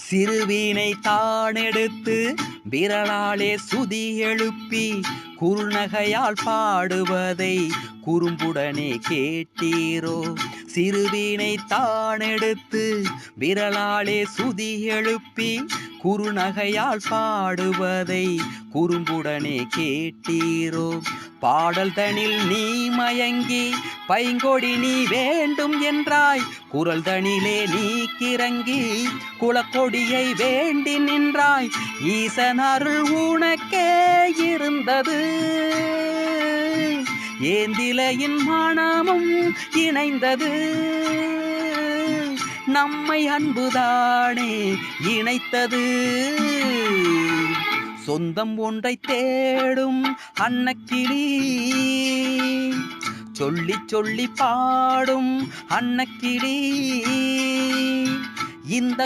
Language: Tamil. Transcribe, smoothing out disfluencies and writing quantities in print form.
சிறுவீனை தானெடுத்து விரலாலே சுதி எழுப்பி குறுநகையால் பாடுவதை குறும்புடனே கேட்டீரோ? சிறுவீனை தானெடுத்து விரலாலே சுதி எழுப்பி குறுநகையால் பாடுவதை குறும்புடனே கேட்டீரோ? பாடல் தனில் நீ மயங்கி பைங்கொடி நீ வேண்டும் என்றாய், குரல் தனிலே நீ கிறங்கி குலக்கொடியை வேண்டி நின்றாய். ஈசன் அருள் உனக்கே இருந்தது, ஏந்திலையின் மனமும் இணைந்தது. நம்மை அன்புதானே இணைத்தது. சொந்தம் ஒன்றை தேடும் அன்னக்கிளி, சொல்லி சொல்லி பாடும் அன்னக்கிளி, இந்த